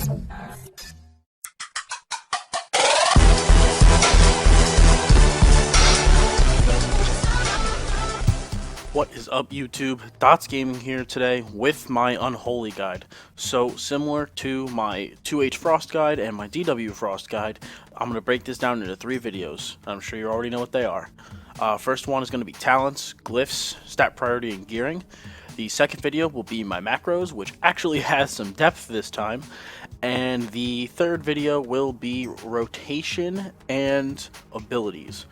What is up, YouTube? Dottz Gaming here today with my Unholy guide. So similar to my 2H Frost guide and my DW Frost guide, I'm going to break this down into 3 videos. I'm sure you already know what they are. First one is going to be talents, glyphs, stat priority, and gearing. The second video will be my macros, which actually has some depth this time. And the third video will be rotation and abilities.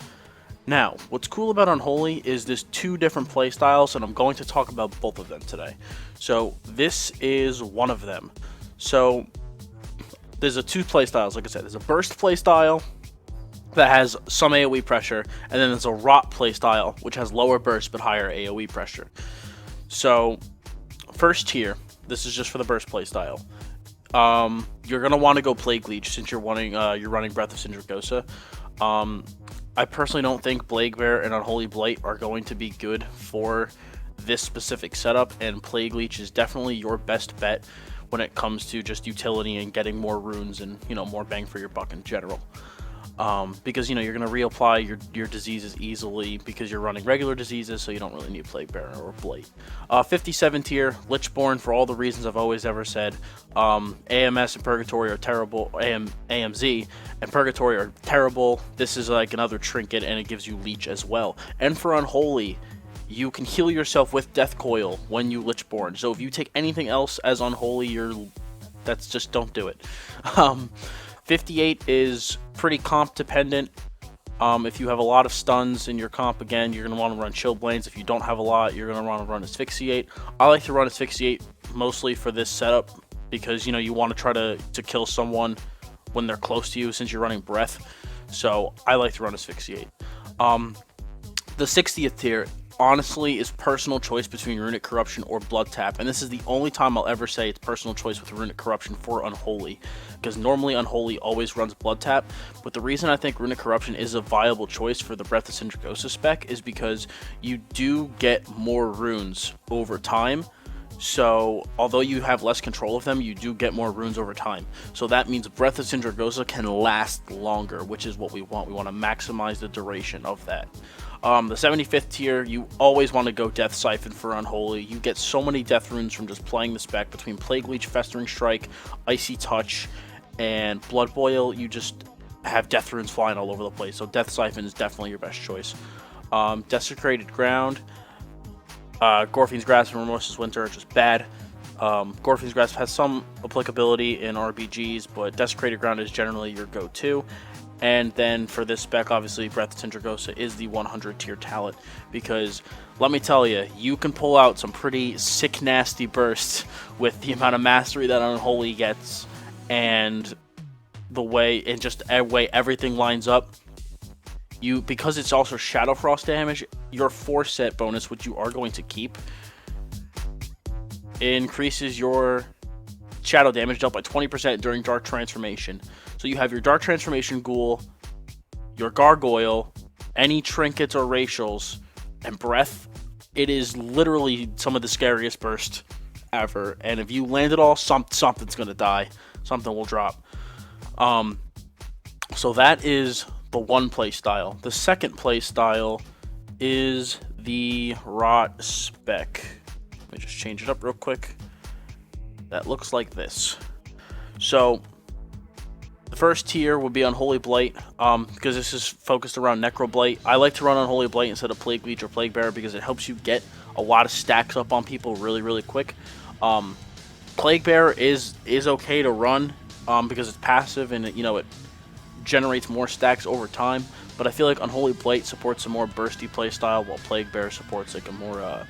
Now, what's cool about Unholy is there's 2 different playstyles, and I'm going to talk about both of them today. So this is one of them. So there's 2 playstyles, like I said. There's a burst playstyle that has some AoE pressure, and then there's a rot playstyle, which has lower burst but higher AoE pressure. So first tier, this is just for the burst playstyle. You're gonna want to go Plague Leech since you're running Breath of Sindragosa. I personally don't think Plague Bear and Unholy Blight are going to be good for this specific setup, and Plague Leech is definitely your best bet when it comes to just utility and getting more runes and, you know, more bang for your buck in general. Because, you know, you're going to reapply your diseases easily because you're running regular diseases, so you don't really need Plague Bear or Blight. 57 tier, Lichborn, for all the reasons I've always ever said. AMS and Purgatory are terrible. AMZ and Purgatory are terrible. This is like another trinket, and it gives you Leech as well. And for Unholy, you can heal yourself with Death Coil when you Lichborn. So if you take anything else as Unholy, that's just don't do it. 58 is pretty comp dependent. If you have a lot of stuns in your comp, again, you're going to want to run Chillblains. If you don't have a lot, you're going to want to run Asphyxiate. I like to run Asphyxiate mostly for this setup because, you know, you want to try to kill someone when they're close to you since you're running Breath. So I like to run Asphyxiate. The 60th tier, honestly, is personal choice between Runic Corruption or Blood Tap, and this is the only time I'll ever say it's personal choice with Runic Corruption for Unholy, because normally Unholy always runs Blood Tap. But the reason I think Runic Corruption is a viable choice for the Breath of Sindragosa spec is because you do get more runes over time. So although you have less control of them, you do get more runes over time. So that means Breath of Sindragosa can last longer, which is what we want. We want to maximize the duration of that. The 75th tier, you always want to go Death Siphon for Unholy. You get so many death runes from just playing the spec. Between Plague Leech, Festering Strike, Icy Touch, and Blood Boil, you just have death runes flying all over the place. So Death Siphon is definitely your best choice. Desecrated Ground, Gorfine's Grasp, and Remorseless Winter are just bad. Gorfine's Grasp has some applicability in RPGs, but Desecrated Ground is generally your go-to. And then for this spec, obviously, Breath of Sindragosa is the 100 tier talent, because let me tell you, you can pull out some pretty sick, nasty bursts with the amount of mastery that Unholy gets, and the way everything lines up. Because it's also Shadow Frost damage, your 4-set bonus, which you are going to keep, increases your shadow damage dealt by 20% during Dark Transformation. So you have your Dark Transformation Ghoul, your Gargoyle, any trinkets or racials, and Breath. It is literally some of the scariest bursts ever. And if you land it all, something's going to die. Something will drop. So that is the one play style. The second play style is the Rot spec. Let me just change it up real quick. That looks like this. So the first tier would be Unholy Blight, because this is focused around Necro Blight. I like to run Unholy Blight instead of Plague Leech or Plague Bearer because it helps you get a lot of stacks up on people really, really quick. Plague Bearer is okay to run because it's passive and it generates more stacks over time. But I feel like Unholy Blight supports a more bursty playstyle, while Plague Bearer supports like a more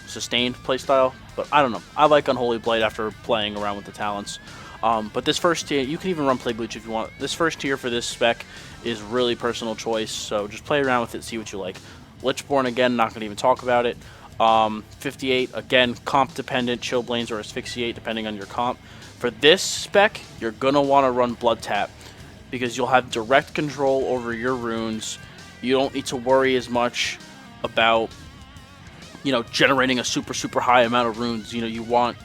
sustained playstyle. But I don't know. I like Unholy Blight after playing around with the talents. But this first tier, you can even run Plague Leech if you want. This first tier for this spec is really personal choice, so just play around with it, see what you like. Lichborn, again, not going to even talk about it. 58, again, comp dependent, Chillblains or Asphyxiate, depending on your comp. For this spec, you're going to want to run Blood Tap, because you'll have direct control over your runes. You don't need to worry as much about, generating a super high amount of runes. You want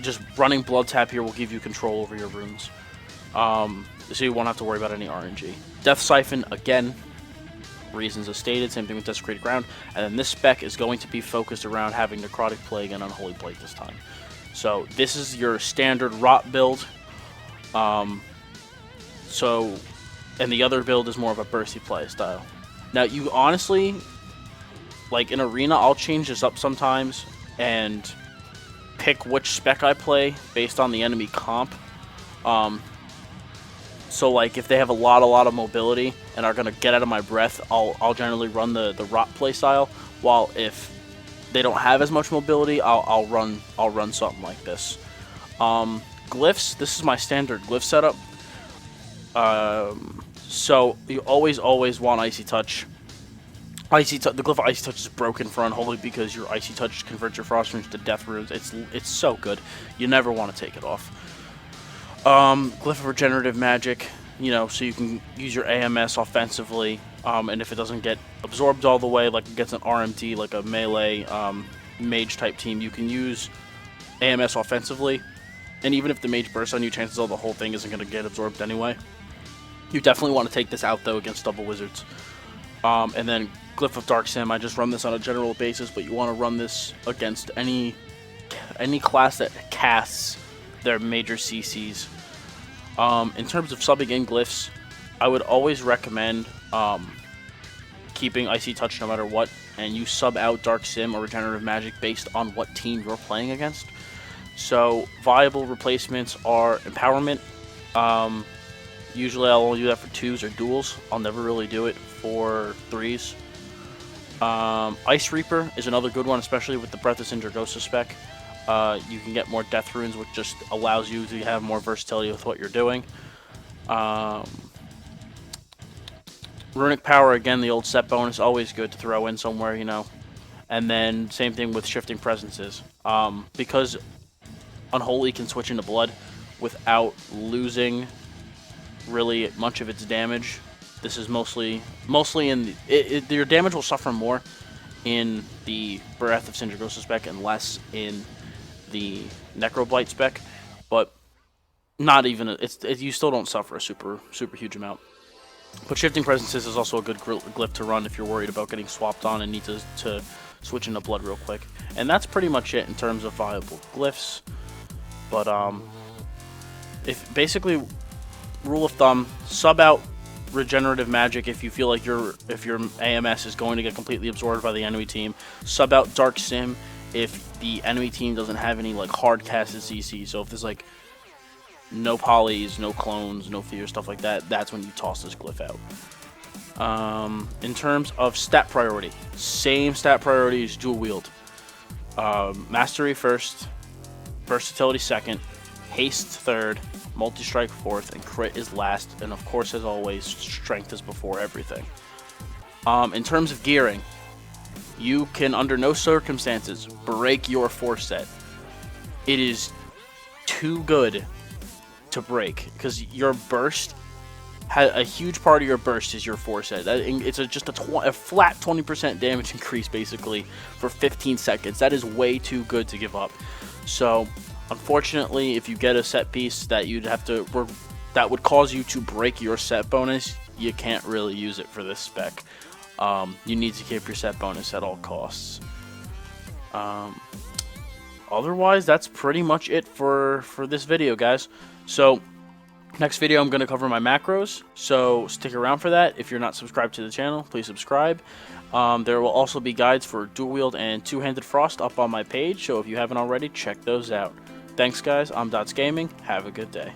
just running blood tap here will give you control over your runes. So you won't have to worry about any RNG. Death Siphon, again, reasons as stated, same thing with Desecrated Ground. And then this spec is going to be focused around having Necrotic Plague and Unholy Blight this time. So this is your standard rot build. And the other build is more of a bursty play style. Now, you honestly, like in Arena, I'll change this up sometimes and pick which spec I play based on the enemy comp. So like if they have a lot of mobility and are gonna get out of my breath, I'll generally run the rot play style. While if they don't have as much mobility, I'll run something like this. Glyphs. This is my standard glyph setup. So you always want Icy Touch. The glyph of Icy Touch is broken for Unholy because your Icy Touch converts your Frost runes to Death runes. It's so good. You never want to take it off. Glyph of Regenerative Magic, you know, so you can use your AMS offensively, and if it doesn't get absorbed all the way, like it gets an RMD, like a melee mage type team, you can use AMS offensively, and even if the mage bursts on you, chances are the whole thing isn't going to get absorbed anyway. You definitely want to take this out though against double wizards. And then Glyph of Dark Sim, I just run this on a general basis, but you want to run this against any class that casts their major CCs. In terms of subbing in Glyphs, I would always recommend keeping Icy Touch no matter what, and you sub out Dark Sim or Regenerative Magic based on what team you're playing against. So viable replacements are Empowerment. Usually I'll only do that for 2s or duels. I'll never really do it for 3s. Ice Reaper is another good one, especially with the Breath of Sindragosa spec. You can get more Death Runes, which just allows you to have more versatility with what you're doing. Runic Power, again, the old set bonus, always good to throw in somewhere, you know. And then same thing with Shifting Presences. Because Unholy can switch into Blood without losing really much of its damage. This is mostly in your damage will suffer more in the Breath of Sindragosa spec and less in the Necroblight spec, but not even you still don't suffer a super huge amount. But Shifting Presences is also a good glyph to run if you're worried about getting swapped on and need to switch into Blood real quick. And that's pretty much it in terms of viable glyphs. But if basically, rule of thumb, sub out Regenerative Magic if you feel like if your AMS is going to get completely absorbed by the enemy team. Sub out Dark Sim if the enemy team doesn't have any like hard casted CC. So if there's like no polys, no clones, no fear, stuff like that, that's when you toss this glyph out. In terms of stat priority, same stat priority as dual wield. Mastery first, versatility second, haste third, multi-strike fourth, and crit is last, and of course, as always, strength is before everything. In terms of gearing, you can under no circumstances break your force set. It is too good to break because your burst, a huge part of your burst is your force set. It's just a flat 20% damage increase basically for 15 seconds. That is way too good to give up. So unfortunately, if you get a set piece that that would cause you to break your set bonus, you can't really use it for this spec. You need to keep your set bonus at all costs. Otherwise, that's pretty much it for this video, guys. So next video, I'm going to cover my macros, so stick around for that. If you're not subscribed to the channel, please subscribe. There will also be guides for dual wield and two-handed frost up on my page, so if you haven't already, check those out. Thanks, guys. I'm Dottz Gaming. Have a good day.